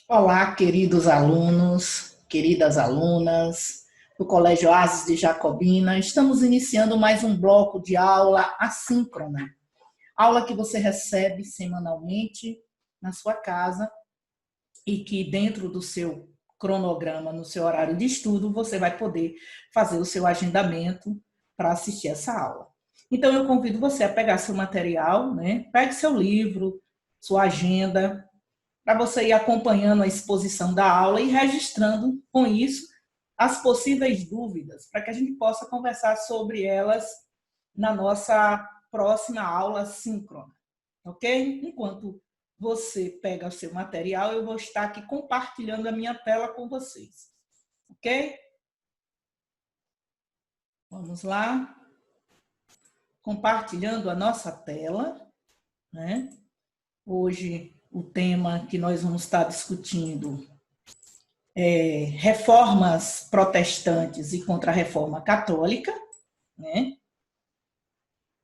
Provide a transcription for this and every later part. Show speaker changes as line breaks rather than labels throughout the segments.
Olá, queridos alunos, queridas alunas do Colégio Ases de Jacobina. Estamos iniciando mais um bloco de aula assíncrona. Aula que você recebe semanalmente na sua casa e que dentro do seu cronograma, no seu horário de estudo, você vai poder fazer o seu agendamento para assistir essa aula. Então, eu convido você a pegar seu material, né? Pegue seu livro, sua agenda, para você ir acompanhando a exposição da aula e registrando com isso as possíveis dúvidas, para que a gente possa conversar sobre elas na nossa próxima aula síncrona, ok? Enquanto você pega o seu material, eu vou estar aqui compartilhando a minha tela com vocês, ok? Vamos lá, compartilhando a nossa tela, né? Hoje o tema que nós vamos estar discutindo reformas protestantes e contra a reforma católica, né?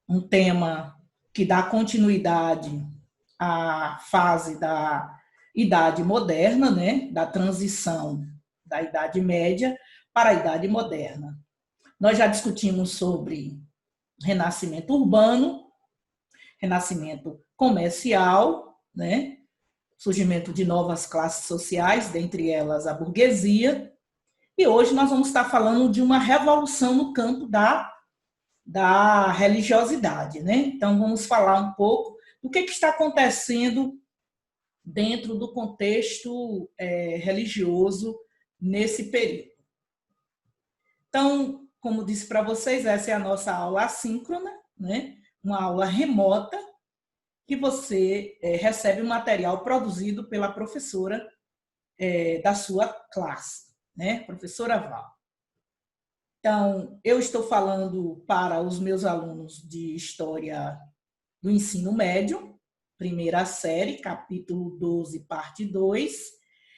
Um tema que dá continuidade à fase da Idade Moderna, né? Da transição da Idade Média para a Idade Moderna. Nós já discutimos sobre renascimento urbano, renascimento comercial, né? Surgimento de novas classes sociais, dentre elas a burguesia. E hoje nós vamos estar falando de uma revolução no campo da religiosidade, né? Então vamos falar um pouco do que está acontecendo dentro do contexto religioso nesse período. Então, como disse para vocês, essa é a nossa aula assíncrona, né? Uma aula remota que você recebe um material produzido pela professora da sua classe, né? Professora Val. Então, eu estou falando para os meus alunos de História do Ensino Médio, primeira série, capítulo 12, parte 2,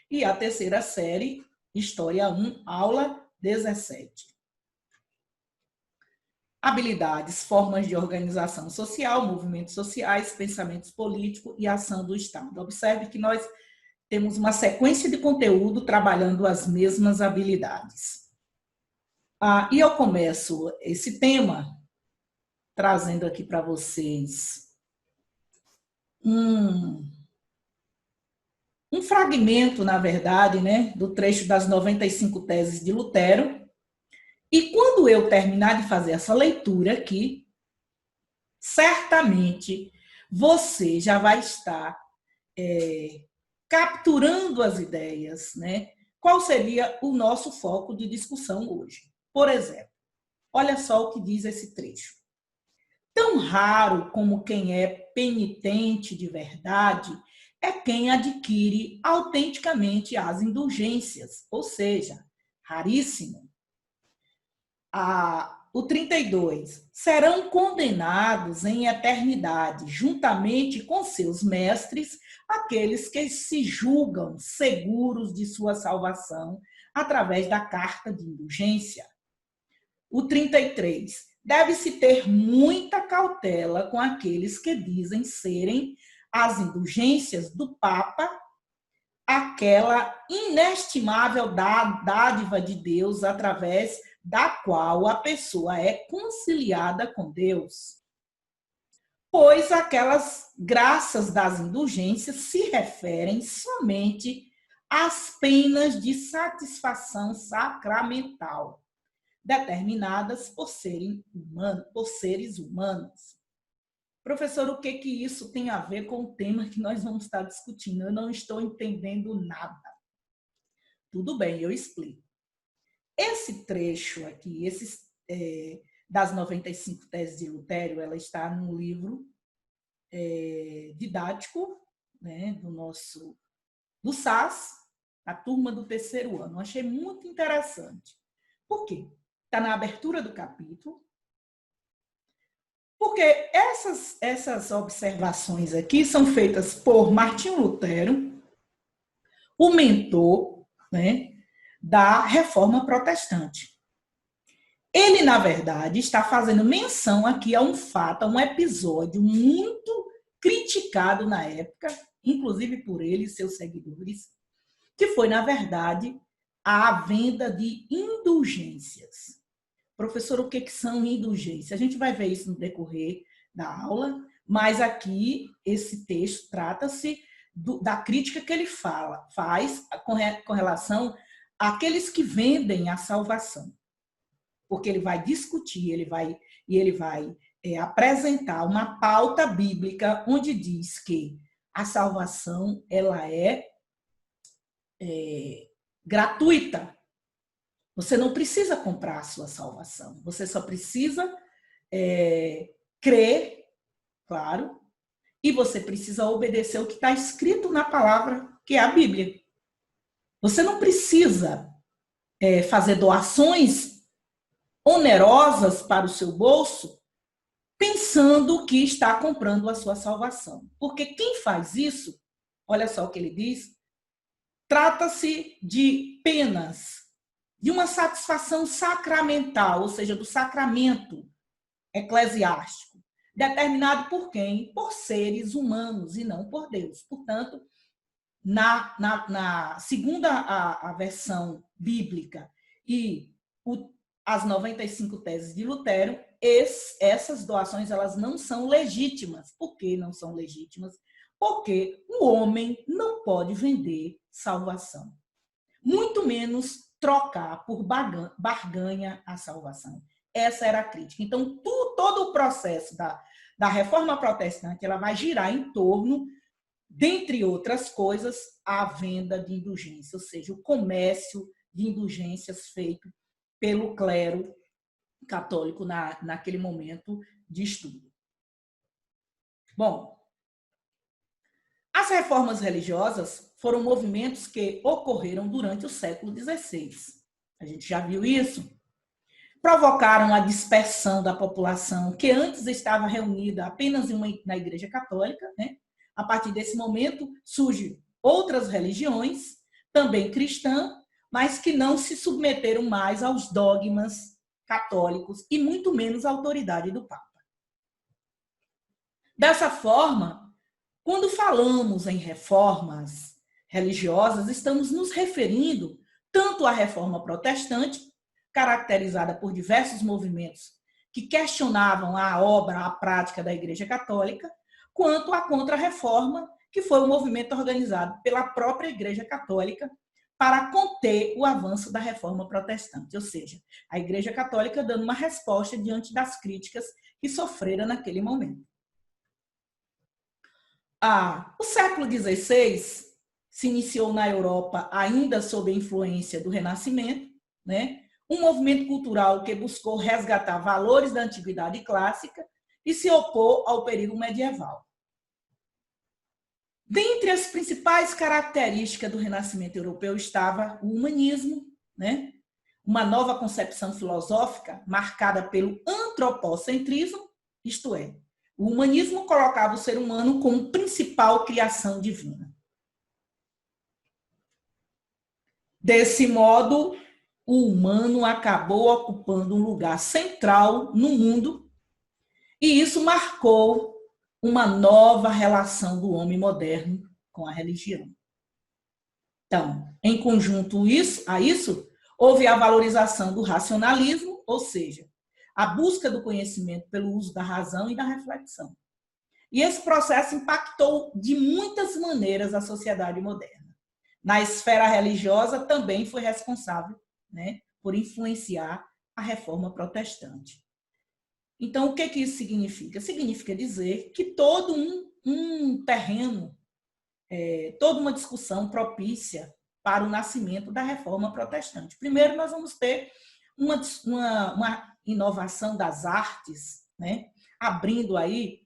e a terceira série, História 1, aula 17. Habilidades, formas de organização social, movimentos sociais, pensamentos políticos e ação do Estado. Observe que nós temos uma sequência de conteúdo trabalhando as mesmas habilidades. E eu começo esse tema trazendo aqui para vocês um fragmento, na verdade, né, do trecho das 95 teses de Lutero. E quando eu terminar de fazer essa leitura aqui, certamente você já vai estar capturando as ideias, né? Qual seria o nosso foco de discussão hoje? Por exemplo, olha só o que diz esse trecho. Tão raro como quem é penitente de verdade é quem adquire autenticamente as indulgências, ou seja, raríssimo. O 32. Serão condenados em eternidade, juntamente com seus mestres, aqueles que se julgam seguros de sua salvação através da carta de indulgência. O 33. Deve-se ter muita cautela com aqueles que dizem serem as indulgências do Papa, aquela inestimável dádiva de Deus através da qual a pessoa é conciliada com Deus. Pois aquelas graças das indulgências se referem somente às penas de satisfação sacramental, determinadas por seres humanos. Professor, o que isso tem a ver com o tema que nós vamos estar discutindo? Eu não estou entendendo nada. Tudo bem, eu explico. Esse trecho aqui, das 95 teses de Lutero, ela está num livro didático, né, do SAS, a turma do terceiro ano. Eu achei muito interessante. Por quê? Está na abertura do capítulo. Porque essas observações aqui são feitas por Martinho Lutero, o mentor, né, da Reforma Protestante. Ele, na verdade, está fazendo menção aqui a um fato, a um episódio muito criticado na época, inclusive por ele e seus seguidores, que foi, na verdade, a venda de indulgências. Professor, o que são indulgências? A gente vai ver isso no decorrer da aula, mas aqui esse texto trata-se da crítica que ele faz com relação àqueles que vendem a salvação. Porque ele vai discutir, ele vai apresentar uma pauta bíblica onde diz que a salvação ela é gratuita. Você não precisa comprar a sua salvação. Você só precisa crer, claro, e você precisa obedecer o que está escrito na palavra, que é a Bíblia. Você não precisa fazer doações onerosas para o seu bolso, pensando que está comprando a sua salvação. Porque quem faz isso, olha só o que ele diz, trata-se de penas, de uma satisfação sacramental, ou seja, do sacramento eclesiástico, determinado por quem? Por seres humanos e não por Deus. Portanto, segundo a versão bíblica e as 95 teses de Lutero, essas doações elas não são legítimas. Por que não são legítimas? Porque o homem não pode vender salvação. Muito menos trocar por barganha a salvação. Essa era a crítica. Então, todo o processo da reforma protestante ela vai girar em torno, dentre outras coisas, a venda de indulgência, ou seja, o comércio de indulgências feito pelo clero católico naquele momento de estudo. Bom, as reformas religiosas foram movimentos que ocorreram durante o século XVI. A gente já viu isso? Provocaram a dispersão da população que antes estava reunida apenas na Igreja Católica, né? A partir desse momento surgem outras religiões, também cristãs, mas que não se submeteram mais aos dogmas católicos e muito menos à autoridade do Papa. Dessa forma, quando falamos em reformas religiosas, estamos nos referindo tanto à reforma protestante, caracterizada por diversos movimentos que questionavam a obra, a prática da Igreja Católica, quanto à Contra-Reforma, que foi um movimento organizado pela própria Igreja Católica para conter o avanço da Reforma Protestante, ou seja, a Igreja Católica dando uma resposta diante das críticas que sofreram naquele momento. O século XVI se iniciou na Europa ainda sob a influência do Renascimento, né? Um movimento cultural que buscou resgatar valores da antiguidade clássica e se opor ao período medieval. Dentre as principais características do Renascimento europeu estava o humanismo, né? Uma nova concepção filosófica marcada pelo antropocentrismo, isto é, o humanismo colocava o ser humano como principal criação divina. Desse modo, o humano acabou ocupando um lugar central no mundo e isso marcou uma nova relação do homem moderno com a religião. Então, em conjunto a isso, houve a valorização do racionalismo, ou seja, a busca do conhecimento pelo uso da razão e da reflexão. E esse processo impactou de muitas maneiras a sociedade moderna. Na esfera religiosa, também foi responsável, né, por influenciar a reforma protestante. Então, o que isso significa? Significa dizer que todo um terreno, toda uma discussão propícia para o nascimento da reforma protestante. Primeiro, nós vamos ter uma inovação das artes, né, abrindo aí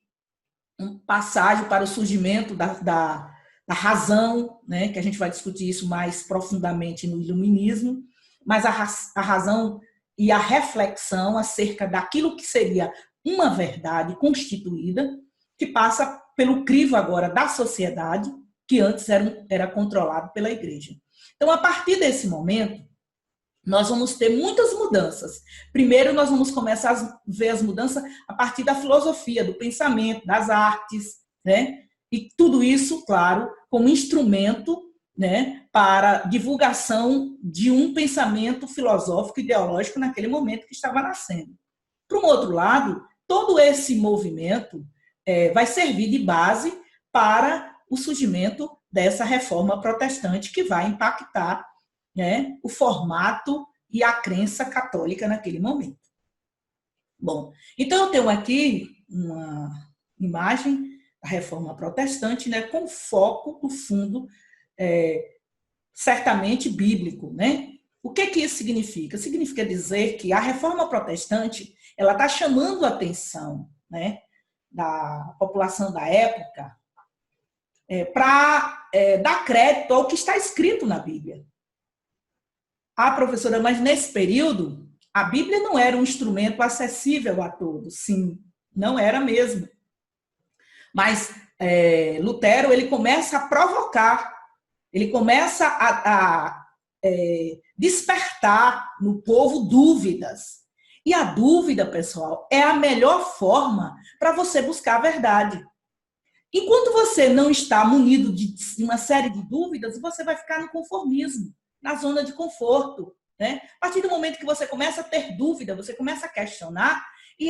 um passagem para o surgimento da razão, né, que a gente vai discutir isso mais profundamente no iluminismo, mas a razão e a reflexão acerca daquilo que seria uma verdade constituída, que passa pelo crivo agora da sociedade, que antes era controlado pela igreja. Então, a partir desse momento, nós vamos ter muitas mudanças. Primeiro, nós vamos começar a ver as mudanças a partir da filosofia, do pensamento, das artes, né? E tudo isso, claro, como instrumento né, para divulgação de um pensamento filosófico ideológico naquele momento que estava nascendo. Por um outro lado, todo esse movimento vai servir de base para o surgimento dessa reforma protestante que vai impactar, né, o formato e a crença católica naquele momento. Bom, então eu tenho aqui uma imagem da reforma protestante, né, com foco no fundo certamente bíblico, né? O que isso significa? Significa dizer que a reforma protestante ela está chamando a atenção, né, da população da época para dar crédito ao que está escrito na Bíblia. Ah, professora, mas nesse período a Bíblia não era um instrumento acessível a todos. Sim, não era mesmo. Mas Lutero ele começa a provocar, ele começa a despertar no povo dúvidas. E a dúvida, pessoal, é a melhor forma para você buscar a verdade. Enquanto você não está munido de uma série de dúvidas, você vai ficar no conformismo, na zona de conforto, né? A partir do momento que você começa a ter dúvida, você começa a questionar, e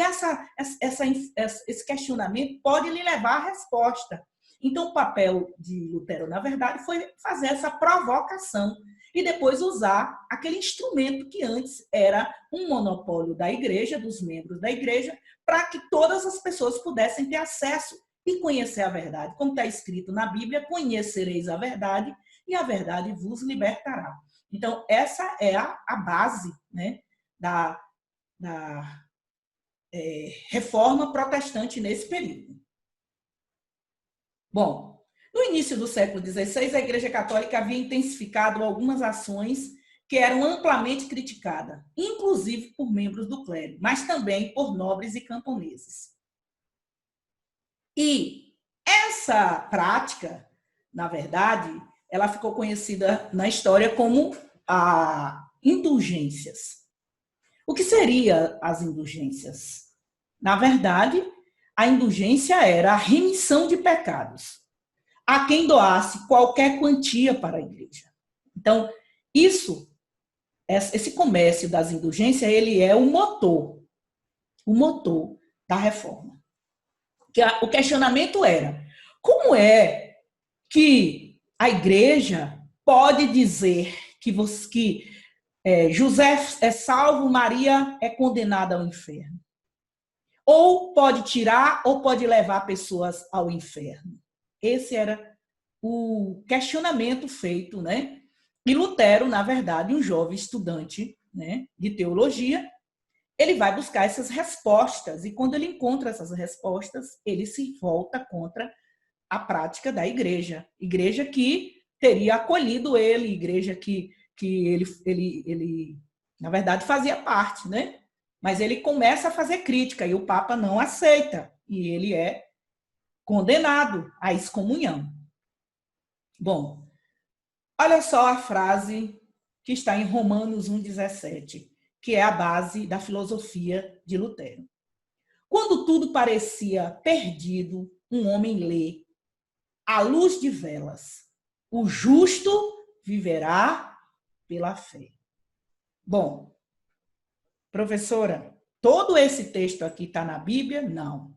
esse questionamento pode lhe levar à resposta. Então, o papel de Lutero, na verdade, foi fazer essa provocação e depois usar aquele instrumento que antes era um monopólio da igreja, dos membros da igreja, para que todas as pessoas pudessem ter acesso e conhecer a verdade. Como está escrito na Bíblia, conhecereis a verdade e a verdade vos libertará. Então, essa é a base, né, da reforma protestante nesse período. Bom, no início do século XVI, a Igreja Católica havia intensificado algumas ações que eram amplamente criticadas, inclusive por membros do clero, mas também por nobres e camponeses. E essa prática, na verdade, ela ficou conhecida na história como indulgências. O que seriam as indulgências? Na verdade, a indulgência era a remissão de pecados a quem doasse qualquer quantia para a igreja. Então, esse comércio das indulgências, ele é o motor da reforma. O questionamento era, como é que a igreja pode dizer que José é salvo, Maria é condenada ao inferno? Ou pode tirar, ou pode levar pessoas ao inferno. Esse era o questionamento feito, né? E Lutero, na verdade, um jovem estudante, né, de teologia, ele vai buscar essas respostas. E quando ele encontra essas respostas, ele se volta contra a prática da igreja. Igreja que teria acolhido ele, igreja que ele, na verdade, fazia parte, né? Mas ele começa a fazer crítica e o Papa não aceita. E ele é condenado à excomunhão. Bom, olha só a frase que está em Romanos 1,17, que é a base da filosofia de Lutero. Quando tudo parecia perdido, um homem lê, à luz de velas, o justo viverá pela fé. Bom, professora, todo esse texto aqui está na Bíblia? Não.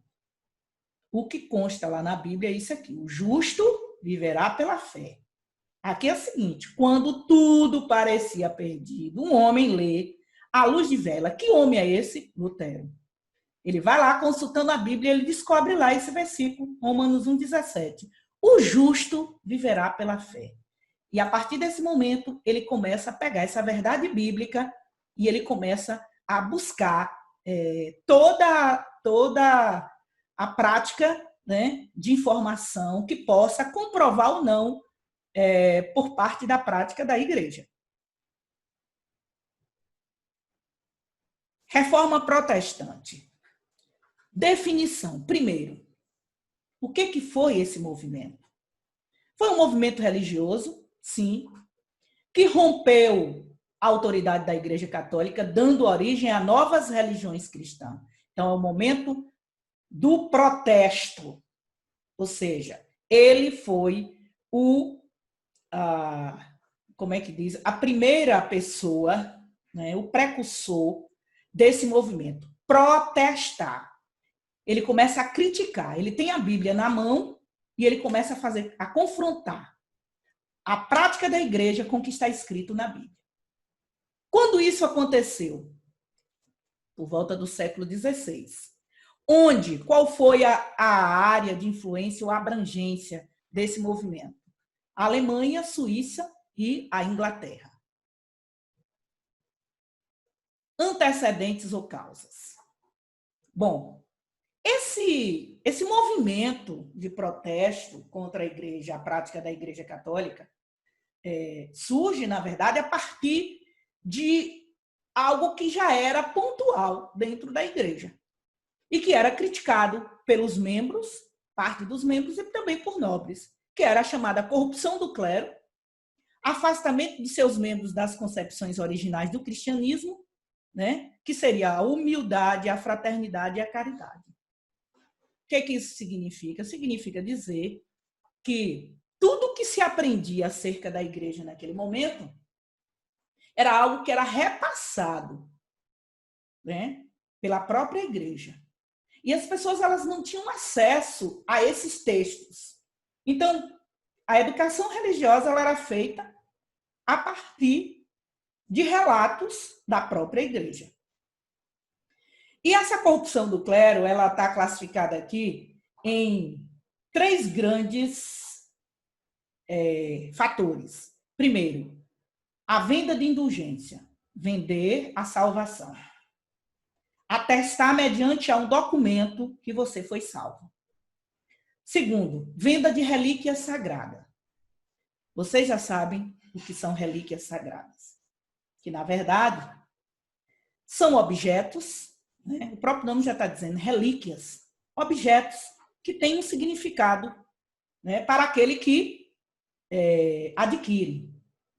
O que consta lá na Bíblia é isso aqui: o justo viverá pela fé. Aqui é o seguinte: quando tudo parecia perdido, um homem lê à luz de vela. Que homem é esse? Lutero. Ele vai lá consultando a Bíblia e ele descobre lá esse versículo, Romanos 1,17. O justo viverá pela fé. E a partir desse momento, ele começa a pegar essa verdade bíblica e ele começa a buscar toda a prática, né, de informação que possa comprovar ou não por parte da prática da igreja. Reforma protestante. Definição. Primeiro, o que foi esse movimento? Foi um movimento religioso, sim, que rompeu a autoridade da Igreja Católica, dando origem a novas religiões cristãs. Então, é o momento do protesto, ou seja, ele foi o como é que diz? A primeira pessoa, né, o precursor desse movimento, protestar. Ele começa a criticar, ele tem a Bíblia na mão e ele começa a confrontar a prática da igreja com o que está escrito na Bíblia. Quando isso aconteceu? Por volta do século XVI. Qual foi a área de influência ou abrangência desse movimento? A Alemanha, Suíça e a Inglaterra. Antecedentes ou causas? Bom, esse movimento de protesto contra a igreja, a prática da igreja católica, surge, na verdade, a partir de algo que já era pontual dentro da igreja e que era criticado pelos membros, parte dos membros e também por nobres, que era a chamada corrupção do clero, afastamento de seus membros das concepções originais do cristianismo, né? Que seria a humildade, a fraternidade e a caridade. O que isso significa? Significa dizer que tudo que se aprendia acerca da igreja naquele momento era algo que era repassado, né, pela própria igreja. E as pessoas elas não tinham acesso a esses textos. Então, a educação religiosa ela era feita a partir de relatos da própria igreja. E essa corrupção do clero, ela está classificada aqui em 3 grandes fatores. Primeiro, a venda de indulgência, vender a salvação. Atestar mediante a um documento que você foi salvo. Segundo, venda de relíquias sagradas. Vocês já sabem o que são relíquias sagradas. Que, na verdade, são objetos, né? O próprio nome já está dizendo, relíquias, objetos que têm um significado, né, para aquele que adquire.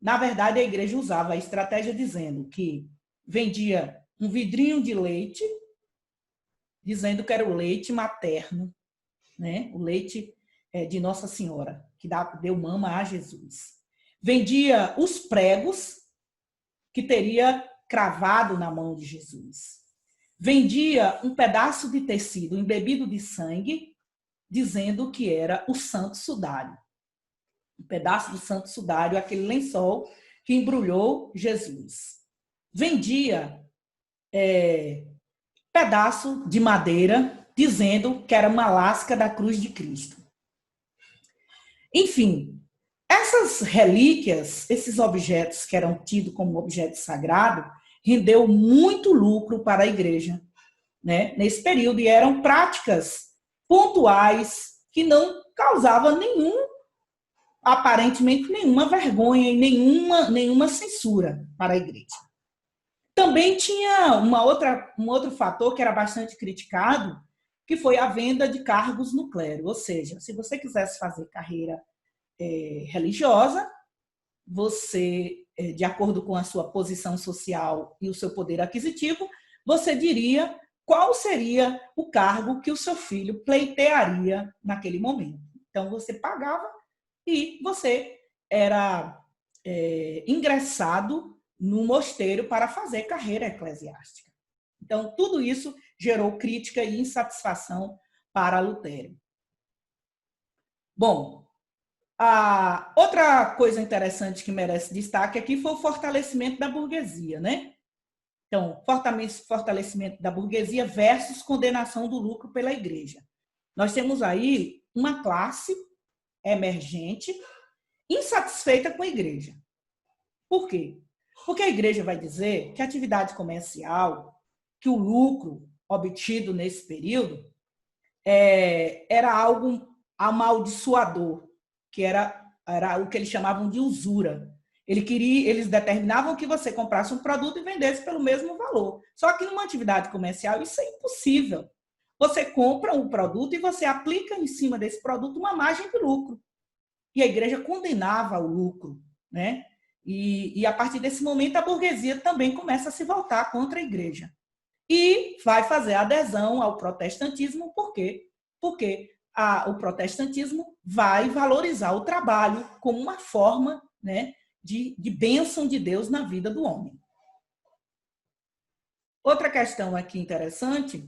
Na verdade, a igreja usava a estratégia dizendo que vendia um vidrinho de leite, dizendo que era o leite materno, né? O leite de Nossa Senhora, que deu mama a Jesus. Vendia os pregos que teria cravado na mão de Jesus. Vendia um pedaço de tecido embebido de sangue, dizendo que era o santo sudário. Um pedaço do santo sudário, aquele lençol que embrulhou Jesus. Vendia pedaço de madeira, dizendo que era uma lasca da cruz de Cristo. Enfim, essas relíquias, esses objetos que eram tidos como objetos sagrados, rendeu muito lucro para a igreja, né, nesse período, e eram práticas pontuais que não causavam aparentemente nenhuma vergonha e nenhuma censura para a igreja. Também tinha um outro fator que era bastante criticado, que foi a venda de cargos no clero. Ou seja, se você quisesse fazer carreira religiosa, você, de acordo com a sua posição social e o seu poder aquisitivo, você diria qual seria o cargo que o seu filho pleitearia naquele momento. Então, você pagava e você era ingressado no mosteiro para fazer carreira eclesiástica. Então, tudo isso gerou crítica e insatisfação para Lutero. Bom, a outra coisa interessante que merece destaque aqui foi o fortalecimento da burguesia, né? Então, fortalecimento da burguesia versus condenação do lucro pela igreja. Nós temos aí uma classe emergente insatisfeita com a igreja. Por quê? Porque a igreja vai dizer que a atividade comercial, que o lucro obtido nesse período era algo amaldiçoador, que era o que eles chamavam de usura. Eles determinavam que você comprasse um produto e vendesse pelo mesmo valor. Só que numa atividade comercial isso é impossível. Você compra um produto e você aplica em cima desse produto uma margem de lucro. E a igreja condenava o lucro, né? E a partir desse momento a burguesia também começa a se voltar contra a igreja. E vai fazer adesão ao protestantismo, por quê? Porque o protestantismo vai valorizar o trabalho como uma forma né, de bênção de Deus na vida do homem. Outra questão aqui interessante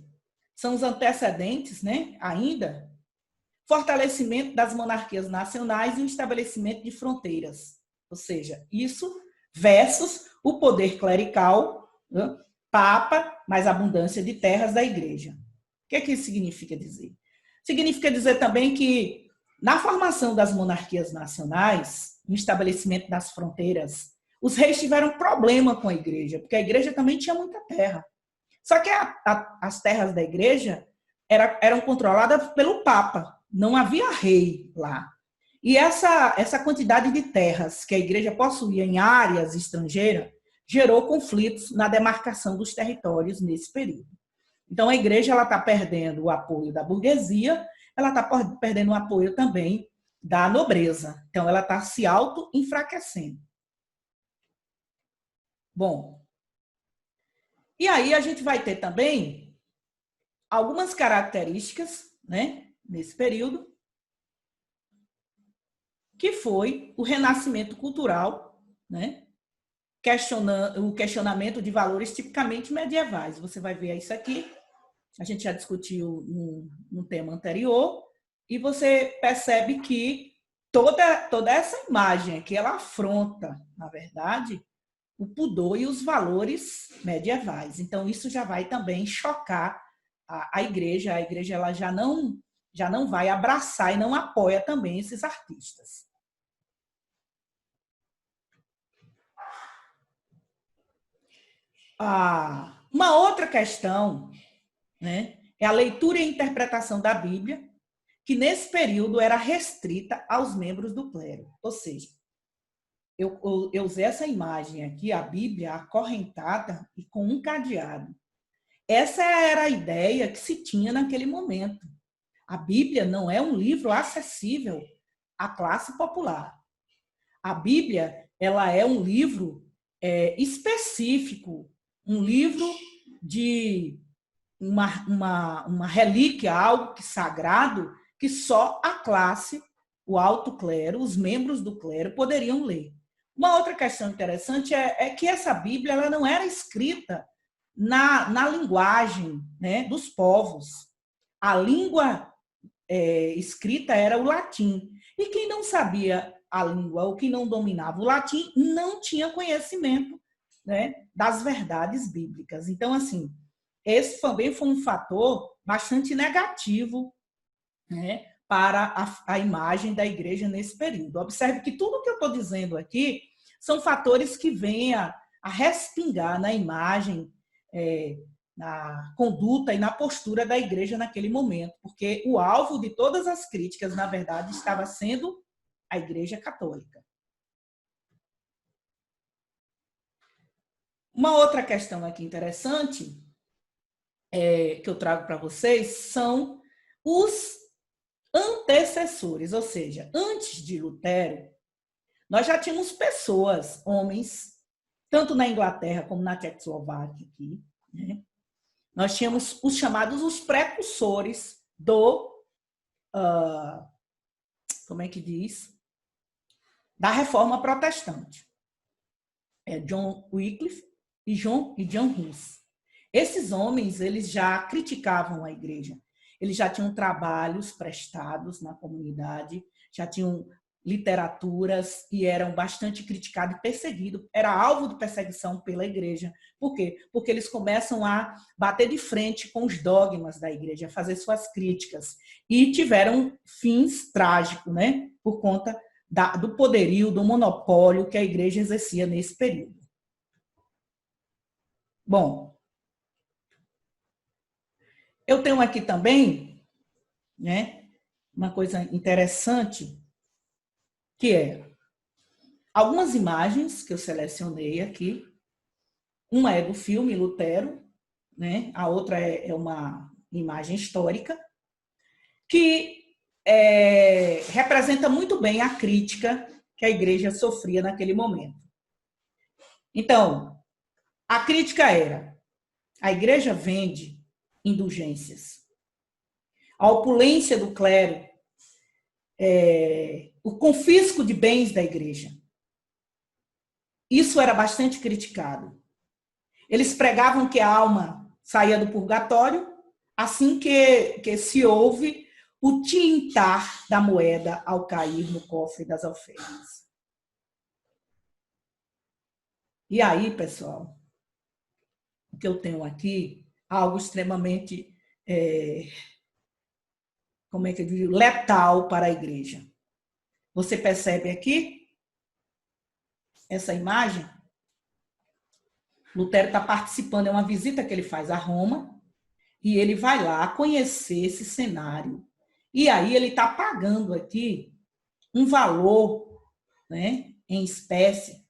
são os antecedentes, né, ainda, fortalecimento das monarquias nacionais e o estabelecimento de fronteiras. Ou seja, isso versus o poder clerical, né, papa, mais abundância de terras da igreja. O que é que isso significa dizer? Significa dizer também que, na formação das monarquias nacionais, no estabelecimento das fronteiras, os reis tiveram problema com a igreja, porque a igreja também tinha muita terra. Só que as terras da igreja eram controladas pelo Papa, não havia rei lá. E essa quantidade de terras que a igreja possuía em áreas estrangeiras gerou conflitos na demarcação dos territórios nesse período. Então, a igreja está perdendo o apoio da burguesia, ela está perdendo o apoio também da nobreza. Então, ela está se auto-enfraquecendo. Bom, e aí a gente vai ter também algumas características, né, nesse período, que foi o renascimento cultural, né, o questionamento de valores tipicamente medievais. Você vai ver isso aqui, a gente já discutiu no tema anterior, e você percebe que toda essa imagem aqui, ela afronta, na verdade, o pudor e os valores medievais. Então, isso já vai também chocar a igreja. A igreja ela já não vai abraçar e não apoia também esses artistas. Uma outra questão, né, é a leitura e interpretação da Bíblia, que nesse período era restrita aos membros do clero. Ou seja, eu usei essa imagem aqui, a Bíblia acorrentada e com um cadeado. Essa era a ideia que se tinha naquele momento. A Bíblia não é um livro acessível à classe popular. A Bíblia ela é um livro específico, um livro de uma relíquia, algo que sagrado, que só a classe, o alto clero, os membros do clero poderiam ler. Uma outra questão interessante é que essa Bíblia ela não era escrita na linguagem, né, dos povos. A língua escrita era o latim. E quem não sabia a língua ou quem não dominava o latim não tinha conhecimento, né, das verdades bíblicas. Então, assim, esse também foi um fator bastante negativo, né, para a imagem da igreja nesse período. Observe que tudo que eu estou dizendo aqui são fatores que vêm a respingar na imagem, na conduta e na postura da igreja naquele momento, porque o alvo de todas as críticas, na verdade, estava sendo a Igreja Católica. Uma outra questão aqui interessante que eu trago para vocês são os antecessores, ou seja, antes de Lutero, nós já tínhamos pessoas, homens, tanto na Inglaterra como na Tchecoslováquia aqui, né? Nós tínhamos os chamados os precursores como é que diz? Da Reforma Protestante. John Wycliffe e John Hus. Esses homens, eles já criticavam a igreja. Eles já tinham trabalhos prestados na comunidade, já tinham literaturas e eram bastante criticados e perseguidos. Era alvo de perseguição pela igreja. Por quê? Porque eles começam a bater de frente com os dogmas da igreja, a fazer suas críticas. E tiveram fins trágicos, né? Por conta do poderio, do monopólio que a igreja exercia nesse período. Bom, eu tenho aqui também, né, uma coisa interessante, que é algumas imagens que eu selecionei aqui. Uma é do filme Lutero, né, a outra é uma imagem histórica, que representa muito bem a crítica que a igreja sofria naquele momento. Então, a crítica era: a igreja vende indulgências. A opulência do clero, o confisco de bens da igreja. isso era bastante criticado. Eles pregavam que a alma saía do purgatório assim que se ouve o tilintar da moeda ao cair no cofre das alferes. E aí, pessoal, o que eu tenho aqui, algo extremamente, como é que eu digo, letal para a igreja. Você percebe aqui essa imagem? Lutero está participando, é uma visita que ele faz a Roma, e ele vai lá conhecer esse cenário. E aí ele está pagando aqui um valor, né, em espécie,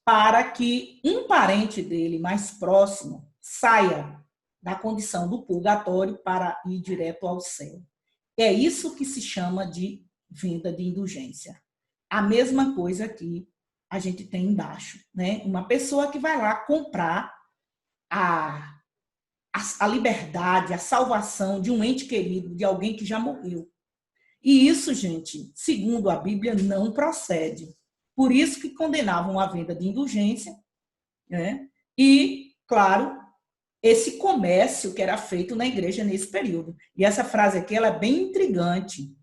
para que um parente dele mais próximo saia da condição do purgatório para ir direto ao céu. É isso que se chama de venda de indulgência. A mesma coisa que a gente tem embaixo, né? Uma pessoa que vai lá comprar a liberdade, a salvação de um ente querido, de alguém que já morreu. E isso, gente, segundo a Bíblia, não procede. Por isso que condenavam a venda de indulgência, né? E, claro, esse comércio que era feito na igreja nesse período. E essa frase aqui ela é bem intrigante,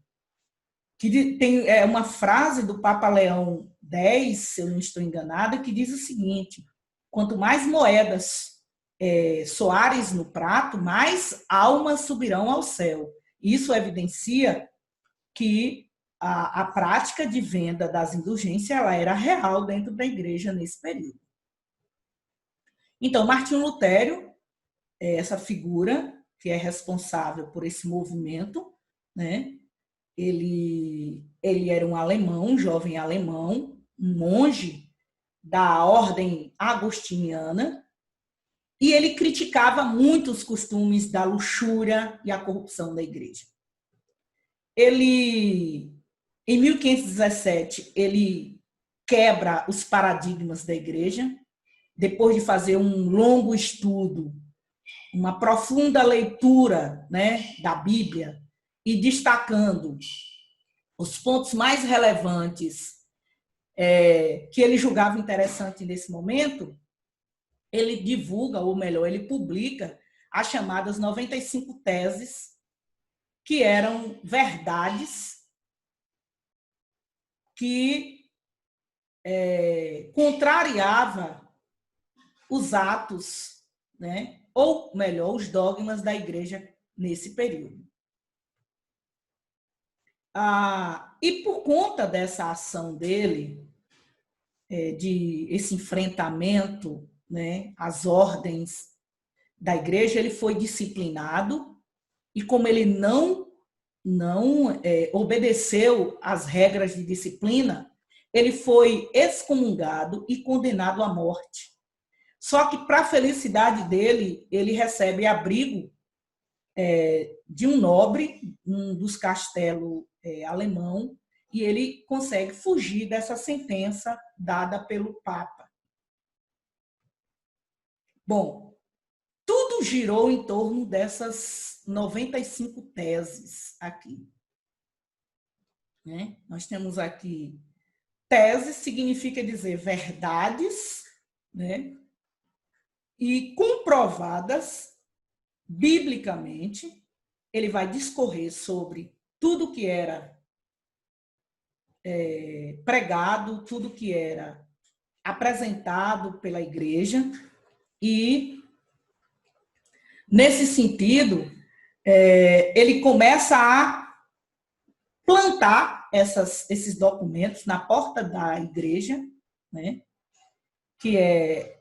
que tem uma frase do Papa Leão X, se eu não estou enganada, que diz o seguinte: quanto mais moedas soares no prato, mais almas subirão ao céu. Isso evidencia que a prática de venda das indulgências ela era real dentro da igreja nesse período. Então, Martinho Lutero é essa figura que é responsável por esse movimento, né? Ele era um alemão, um jovem alemão, um monge da ordem agostiniana, e ele criticava muito os costumes da luxúria e a corrupção da igreja. Ele, em 1517, ele quebra os paradigmas da igreja, depois de fazer um longo estudo, uma profunda leitura, né, da Bíblia, e destacando os pontos mais relevantes que ele julgava interessante nesse momento, ele divulga, ou melhor, ele publica as chamadas 95 teses, que eram verdades que contrariava os atos, né? Ou melhor, os dogmas da igreja nesse período. E por conta dessa ação dele, de esse enfrentamento, né, às ordens da igreja, ele foi disciplinado, e como ele não obedeceu às regras de disciplina, ele foi excomungado e condenado à morte. Só que, para a felicidade dele, ele recebe abrigo de um nobre, um dos castelos alemão, e ele consegue fugir dessa sentença dada pelo Papa. Bom, tudo girou em torno dessas 95 teses aqui. Né? Nós temos aqui tese, significa dizer verdades, né? E comprovadas biblicamente. Ele vai discorrer sobre tudo que era pregado, tudo que era apresentado pela igreja, e, nesse sentido, ele começa a plantar esses documentos na porta da igreja, né? que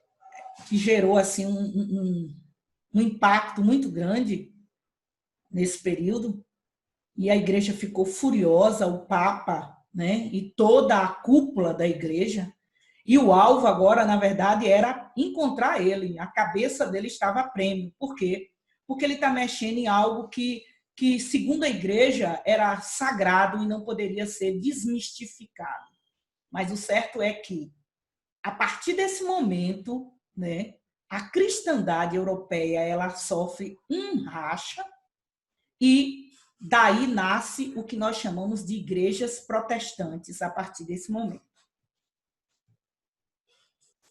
gerou assim, um impacto muito grande nesse período, e a igreja ficou furiosa, o Papa, né, e toda a cúpula da igreja, e o alvo agora, na verdade, era encontrar ele, a cabeça dele estava a prêmio. Por quê? Porque ele está mexendo em algo que, segundo a igreja, era sagrado e não poderia ser desmistificado. Mas o certo é que, a partir desse momento, né, a cristandade europeia ela sofre um racha, e daí nasce o que nós chamamos de igrejas protestantes a partir desse momento.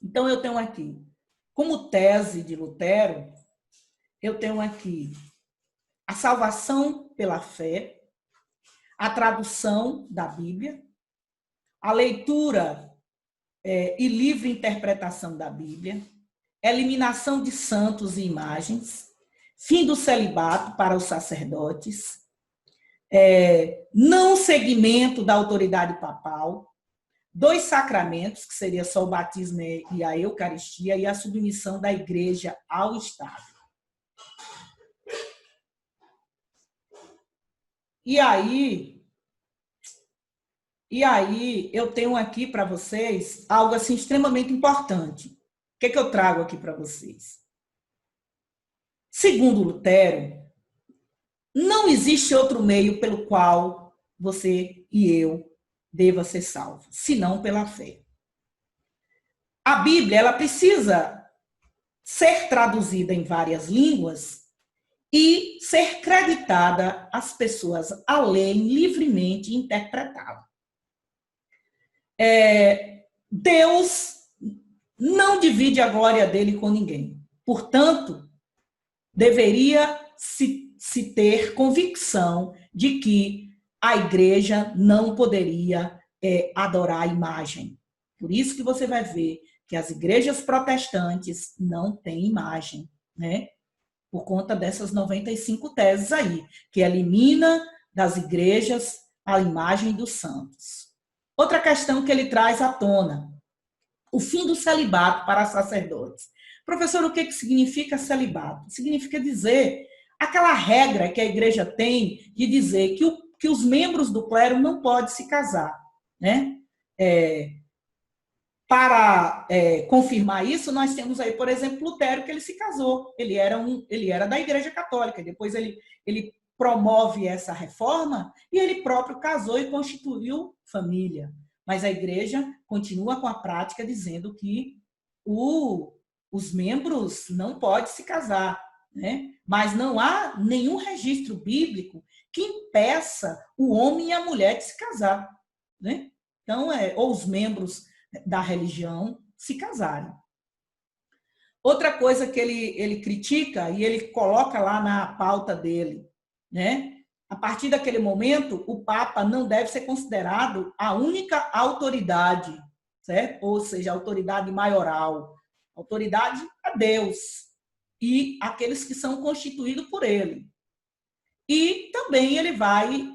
Então, eu tenho aqui, como tese de Lutero, eu tenho aqui a salvação pela fé, a tradução da Bíblia, a leitura e livre interpretação da Bíblia, eliminação de santos e imagens, fim do celibato para os sacerdotes, não seguimento da autoridade papal, 2 sacramentos, que seria só o batismo e a Eucaristia, e a submissão da Igreja ao Estado. E aí eu tenho aqui para vocês algo assim extremamente importante. O que eu trago aqui para vocês? Segundo Lutero, não existe outro meio pelo qual você e eu deva ser salvos, senão pela fé. A Bíblia, ela precisa ser traduzida em várias línguas e ser creditada às pessoas a lerem livremente e interpretá-la. Deus não divide a glória dele com ninguém. Portanto, deveria se ter convicção de que a igreja não poderia adorar a imagem. Por isso que você vai ver que as igrejas protestantes não têm imagem, né? Por conta dessas 95 teses aí, que elimina das igrejas a imagem dos santos. Outra questão que ele traz à tona, o fim do celibato para sacerdotes. Professor, o que significa celibato? Significa dizer aquela regra que a igreja tem de dizer que os membros do clero não podem se casar, né? Para confirmar isso, nós temos aí, por exemplo, Lutero, que ele se casou. Ele era da Igreja Católica. Depois ele promove essa reforma e ele próprio casou e constituiu família. Mas a igreja continua com a prática dizendo que os membros não podem se casar, né? Mas não há nenhum registro bíblico que impeça o homem e a mulher de se casar, né? Então, ou os membros da religião se casarem. Outra coisa que ele critica, e ele coloca lá na pauta dele, né? A partir daquele momento, o Papa não deve ser considerado a única autoridade, certo? Ou seja, a autoridade maioral. A autoridade é Deus e aqueles que são constituídos por ele. E também ele vai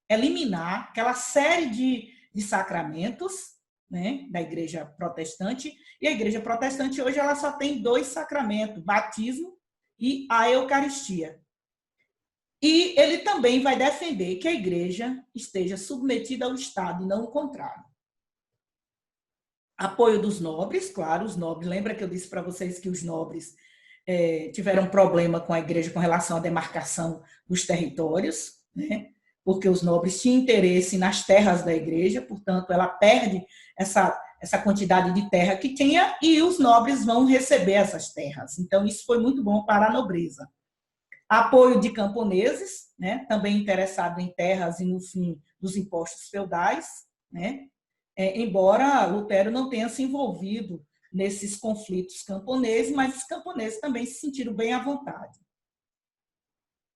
eliminar aquela série de sacramentos, né, da igreja protestante, e a igreja protestante hoje ela só tem 2 sacramentos, batismo e a Eucaristia. E ele também vai defender que a igreja esteja submetida ao Estado e não o contrário. Apoio dos nobres, claro, os nobres, lembra que eu disse para vocês que os nobres tiveram problema com a igreja com relação à demarcação dos territórios, né? Porque os nobres tinham interesse nas terras da igreja, portanto, ela perde essa quantidade de terra que tinha e os nobres vão receber essas terras. Então, isso foi muito bom para a nobreza. Apoio de camponeses, né, também interessado em terras e no fim dos impostos feudais, né, embora Lutero não tenha se envolvido nesses conflitos camponeses, mas os camponeses também se sentiram bem à vontade.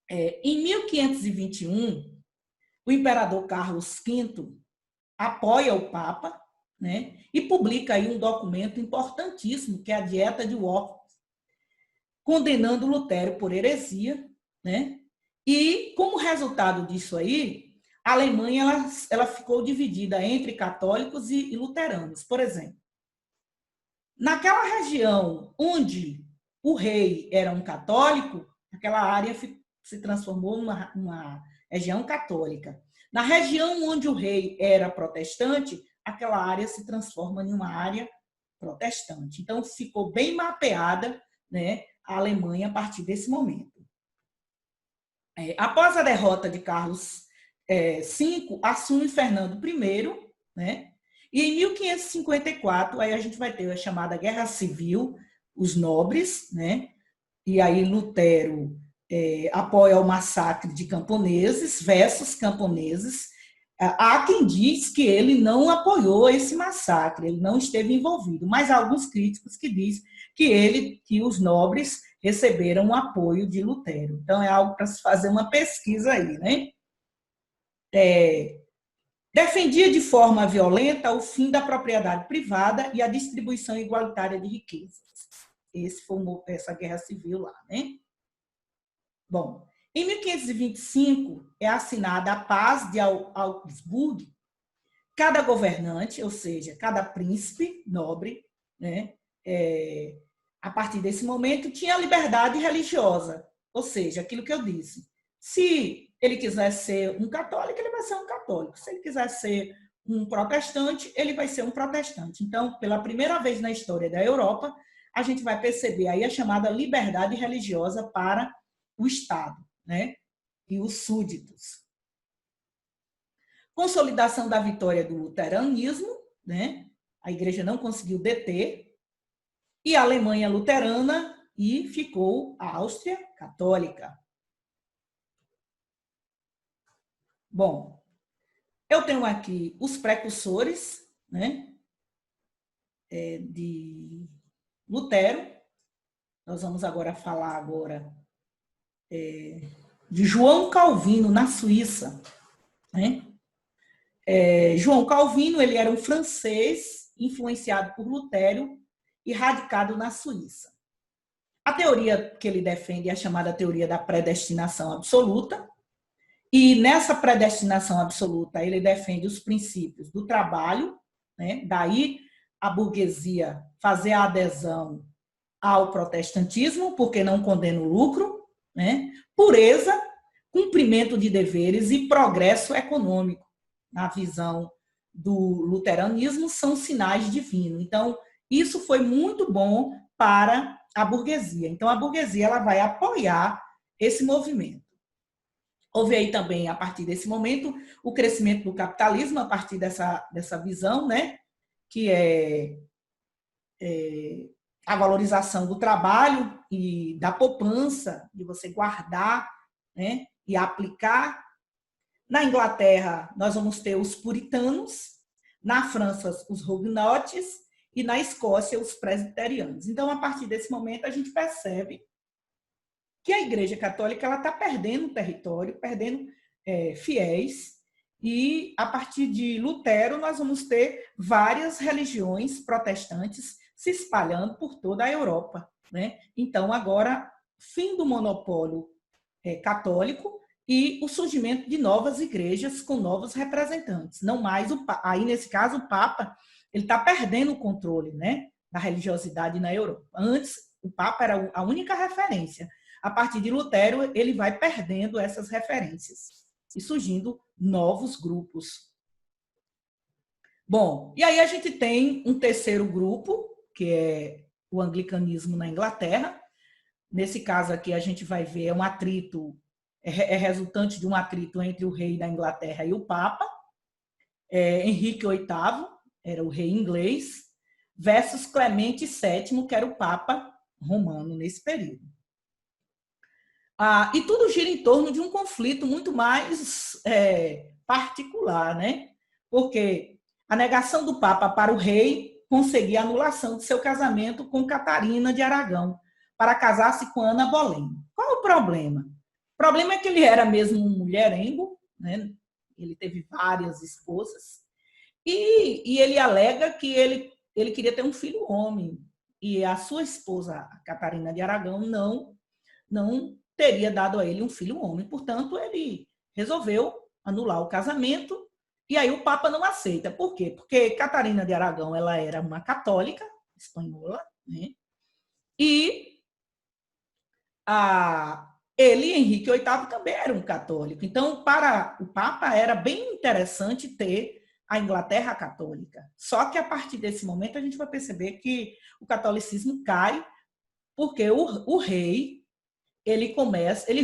Em 1521, o imperador Carlos V apoia o Papa, né, e publica aí um documento importantíssimo, que é a Dieta de Worms, condenando Lutero por heresia, né? E como resultado disso aí, a Alemanha ela ficou dividida entre católicos e luteranos. Por exemplo, naquela região onde o rei era um católico, aquela área se transformou numa região católica. Na região onde o rei era protestante, aquela área se transforma em uma área protestante. Então, ficou bem mapeada, né, a Alemanha a partir desse momento. Após a derrota de Carlos V, assume Fernando I, né? E em 1554, aí a gente vai ter a chamada Guerra Civil, os nobres, né? E aí Lutero apoia o massacre de camponeses versus camponeses. Há quem diz que ele não apoiou esse massacre, ele não esteve envolvido, mas há alguns críticos que dizem que os nobres receberam o apoio de Lutero. Então é algo para se fazer uma pesquisa aí, né? Defendia de forma violenta o fim da propriedade privada e a distribuição igualitária de riquezas. Essa guerra civil lá, né? Bom, em 1525 é assinada a Paz de Augsburgo. Cada governante, ou seja, cada príncipe nobre, né, a partir desse momento, tinha liberdade religiosa. Ou seja, aquilo que eu disse. Se ele quiser ser um católico, ele vai ser um católico. Se ele quiser ser um protestante, ele vai ser um protestante. Então, pela primeira vez na história da Europa, a gente vai perceber aí a chamada liberdade religiosa para o Estado, né, e os súditos. Consolidação da vitória do luteranismo, né? A igreja não conseguiu deter, e a Alemanha luterana, e ficou a Áustria católica. Bom, eu tenho aqui os precursores, né, de Lutero. Nós vamos agora falar de João Calvino, na Suíça, né? João Calvino, ele era um francês influenciado por Lutero e radicado na Suíça. A teoria que ele defende é a chamada teoria da predestinação absoluta, e nessa predestinação absoluta ele defende os princípios do trabalho, né? Daí a burguesia fazer a adesão ao protestantismo, porque não condena o lucro, né? Pureza, cumprimento de deveres e progresso econômico, na visão do luteranismo, são sinais divinos. Então, isso foi muito bom para a burguesia. Então, a burguesia ela vai apoiar esse movimento. Houve aí também, a partir desse momento, o crescimento do capitalismo, a partir dessa visão, né, que é a valorização do trabalho e da poupança, de você guardar, né, e aplicar. Na Inglaterra, nós vamos ter os puritanos, na França, os huguenotes, e na Escócia, os presbiterianos. Então, a partir desse momento, a gente percebe que a Igreja Católica está perdendo território, perdendo fiéis, e a partir de Lutero, nós vamos ter várias religiões protestantes se espalhando por toda a Europa, né? Então, agora, fim do monopólio católico, e o surgimento de novas igrejas com novos representantes. Não mais aí nesse caso o Papa, ele está perdendo o controle, né, da religiosidade na Europa. Antes o Papa era a única referência. A partir de Lutero ele vai perdendo essas referências e surgindo novos grupos. Bom, e aí a gente tem um terceiro grupo, que é o anglicanismo na Inglaterra. Nesse caso aqui a gente vai ver um atrito, é resultante de um atrito entre o rei da Inglaterra e o Papa. Henrique VIII era o rei inglês, versus Clemente VII, que era o Papa romano nesse período. E tudo gira em torno de um conflito muito mais particular, né? Porque a negação do Papa para o rei conseguia a anulação de seu casamento com Catarina de Aragão, para casar-se com Ana Bolena. Qual o problema? O problema é que ele era mesmo um mulherengo, né? Ele teve várias esposas, e ele alega que ele queria ter um filho homem, e a sua esposa, a Catarina de Aragão, não teria dado a ele um filho homem. Portanto, ele resolveu anular o casamento, e aí o Papa não aceita. Por quê? Porque Catarina de Aragão ela era uma católica espanhola, né? E ele, Henrique VIII, também era um católico. Então, para o Papa, era bem interessante ter a Inglaterra católica. Só que, a partir desse momento, a gente vai perceber que o catolicismo cai, porque o rei, ele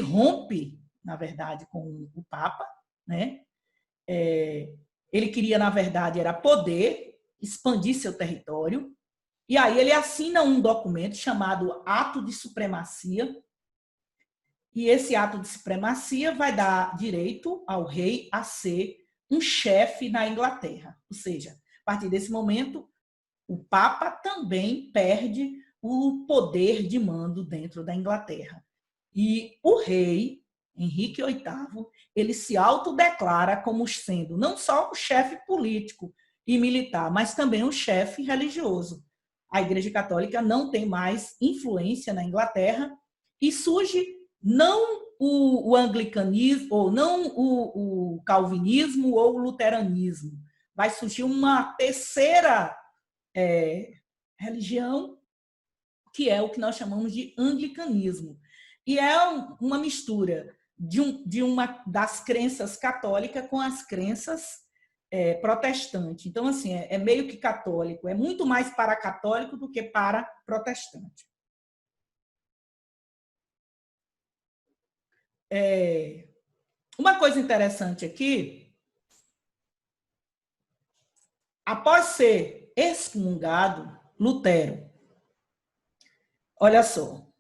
rompe, na verdade, com o Papa, né? Ele queria, na verdade, era poder, expandir seu território, e aí ele assina um documento chamado Ato de Supremacia, e esse ato de supremacia vai dar direito ao rei a ser um chefe na Inglaterra. Ou seja, a partir desse momento, o Papa também perde o poder de mando dentro da Inglaterra. E o rei, Henrique VIII, ele se autodeclara como sendo não só o chefe político e militar, mas também um chefe religioso. A Igreja Católica não tem mais influência na Inglaterra e surge não o anglicanismo, ou não o calvinismo ou o luteranismo. Vai surgir uma terceira religião, que é o que nós chamamos de anglicanismo. E é uma mistura de uma das crenças católicas com as crenças protestantes. Então, assim, é meio que católico, é muito mais para católico do que para protestante. Uma coisa interessante aqui, após ser excomungado, Lutero, olha só, o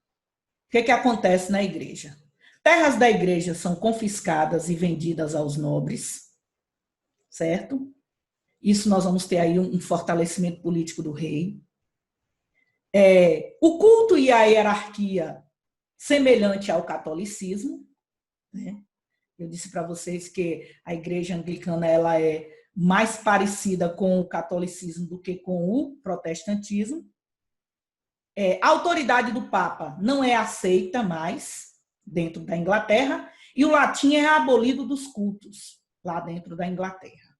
que acontece na igreja? Terras da igreja são confiscadas e vendidas aos nobres, certo? Isso nós vamos ter aí um fortalecimento político do rei. O culto e a hierarquia semelhante ao catolicismo, né? Eu disse para vocês que a igreja anglicana ela é mais parecida com o catolicismo do que com o protestantismo. A autoridade do Papa não é aceita mais dentro da Inglaterra e o latim é abolido dos cultos lá dentro da Inglaterra.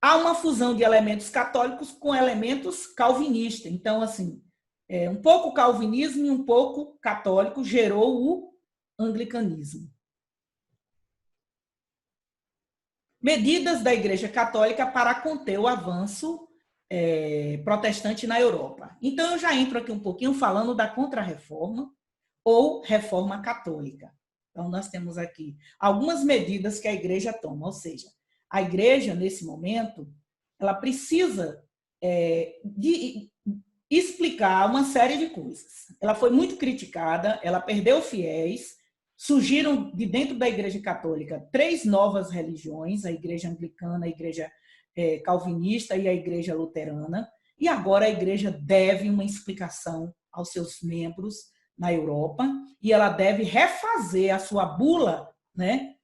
Há uma fusão de elementos católicos com elementos calvinistas. Então, assim, um pouco calvinismo e um pouco católico gerou o anglicanismo. Medidas da Igreja Católica para conter o avanço protestante na Europa. Então, eu já entro aqui um pouquinho falando da Contra-Reforma ou Reforma Católica. Então, nós temos aqui algumas medidas que a Igreja toma, ou seja, a Igreja, nesse momento, ela precisa de explicar uma série de coisas. Ela foi muito criticada, ela perdeu fiéis, surgiram de dentro da Igreja Católica 3 novas religiões, a Igreja Anglicana, a Igreja Calvinista e a Igreja Luterana, e agora a Igreja deve uma explicação aos seus membros na Europa, e ela deve refazer a sua bula, né,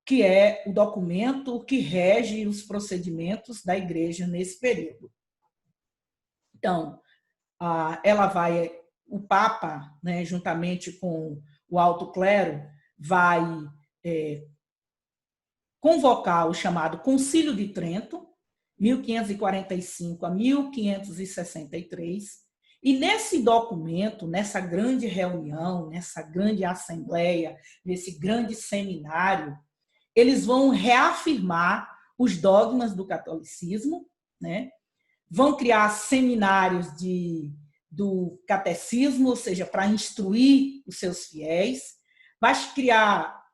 que é o documento que rege os procedimentos da Igreja nesse período. Então, o Papa, né, juntamente com o alto clero, vai convocar o chamado Concílio de Trento, 1545 a 1563, e nesse documento, nessa grande reunião, nessa grande assembleia, nesse grande seminário, eles vão reafirmar os dogmas do catolicismo, né? Vão criar seminários do catecismo, ou seja, para instruir os seus fiéis, vai criar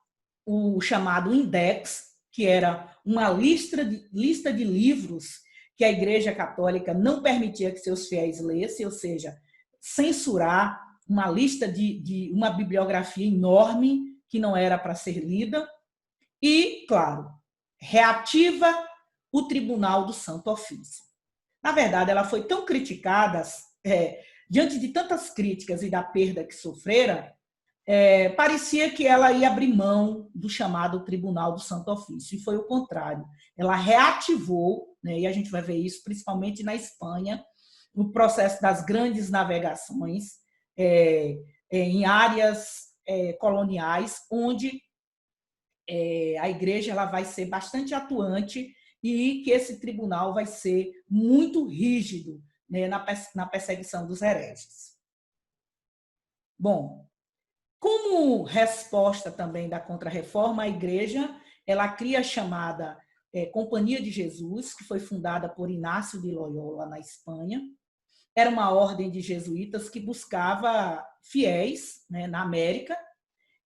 o chamado Index, que era uma lista de livros que a Igreja Católica não permitia que seus fiéis lessem, ou seja, censurar uma lista de uma bibliografia enorme que não era para ser lida. E, claro, reativa o Tribunal do Santo Ofício. Na verdade, ela foi tão criticada, diante de tantas críticas e da perda que sofrera, parecia que ela ia abrir mão do chamado Tribunal do Santo Ofício, e foi o contrário. Ela reativou, né, e a gente vai ver isso principalmente na Espanha, no processo das grandes navegações em áreas coloniais, onde a igreja ela vai ser bastante atuante e que esse tribunal vai ser muito rígido, né, na perseguição dos hereges. Bom, como resposta também da Contra-Reforma, a igreja ela cria a chamada Companhia de Jesus, que foi fundada por Inácio de Loyola, na Espanha. Era uma ordem de jesuítas que buscava fiéis, né, na América,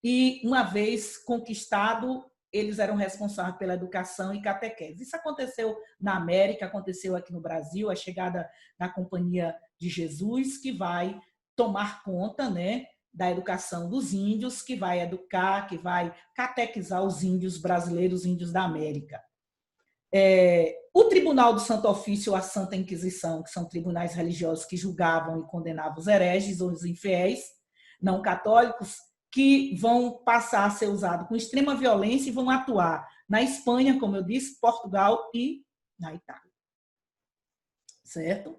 e, uma vez conquistado, eles eram responsáveis pela educação e catequese. Isso aconteceu na América, aconteceu aqui no Brasil, a chegada da Companhia de Jesus, que vai tomar conta, né, da educação dos índios, que vai educar, que vai catequizar os índios brasileiros, índios da América. O Tribunal do Santo Ofício, a Santa Inquisição, que são tribunais religiosos que julgavam e condenavam os hereges ou os infiéis, não católicos, que vão passar a ser usados com extrema violência e vão atuar na Espanha, como eu disse, Portugal e na Itália. Certo?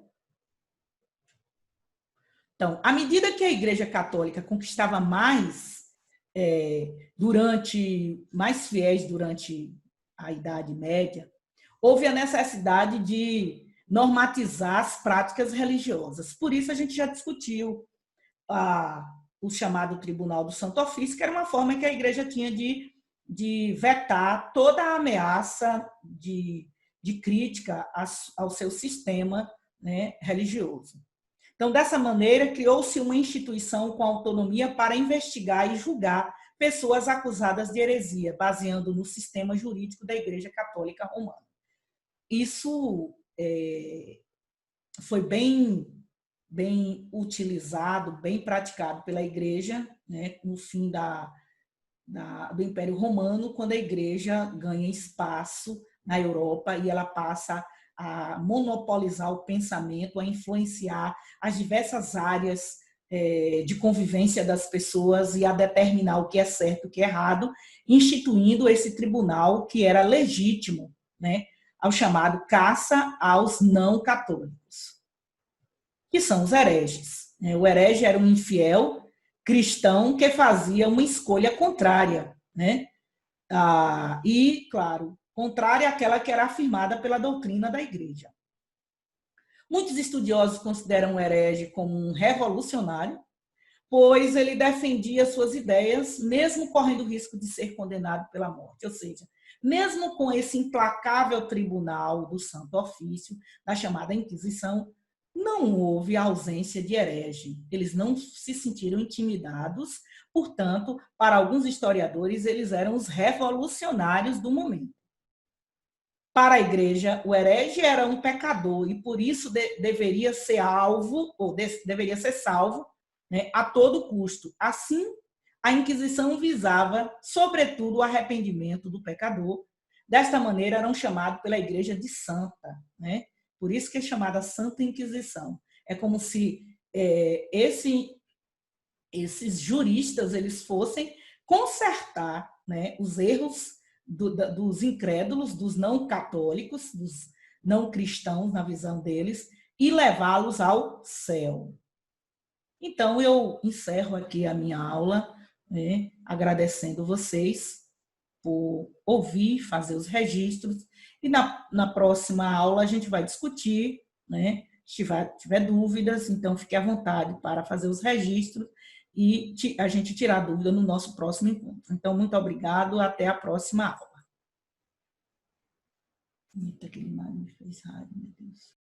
Então, à medida que a Igreja Católica conquistava mais mais fiéis durante a Idade Média, houve a necessidade de normatizar as práticas religiosas. Por isso, a gente já discutiu o chamado Tribunal do Santo Ofício, que era uma forma que a Igreja tinha de vetar toda a ameaça de crítica ao seu sistema, né, religioso. Então, dessa maneira, criou-se uma instituição com autonomia para investigar e julgar pessoas acusadas de heresia, baseando no sistema jurídico da Igreja Católica Romana. Isso foi bem utilizado, bem praticado pela Igreja, né, no fim do Império Romano, quando a Igreja ganha espaço na Europa e ela passa a monopolizar o pensamento, a influenciar as diversas áreas de convivência das pessoas e a determinar o que é certo e o que é errado, instituindo esse tribunal que era legítimo, né, ao chamado caça aos não católicos, que são os hereges. O herege era um infiel cristão que fazia uma escolha contrária, né? E, claro, contrária àquela que era afirmada pela doutrina da Igreja. Muitos estudiosos consideram o herege como um revolucionário, pois ele defendia suas ideias, mesmo correndo o risco de ser condenado pela morte. Ou seja, mesmo com esse implacável tribunal do Santo Ofício, da chamada Inquisição, não houve ausência de herege. Eles não se sentiram intimidados, portanto, para alguns historiadores, eles eram os revolucionários do momento. Para a Igreja, o herege era um pecador e, por isso, deveria ser alvo, ou deveria ser salvo, né, a todo custo. Assim, a Inquisição visava, sobretudo, o arrependimento do pecador. Desta maneira, eram chamados pela Igreja de santa, né? Por isso que é chamada Santa Inquisição. É como se esses juristas eles fossem consertar, né, os erros dos incrédulos, dos não católicos, dos não cristãos, na visão deles, e levá-los ao céu. Então, eu encerro aqui a minha aula, né, agradecendo vocês por ouvir, fazer os registros, e na próxima aula a gente vai discutir, né? Se tiver dúvidas, então fique à vontade para fazer os registros e a gente tirar dúvida no nosso próximo encontro. Então, muito obrigado, até a próxima aula. Eita, aquele me fez raiva, meu Deus.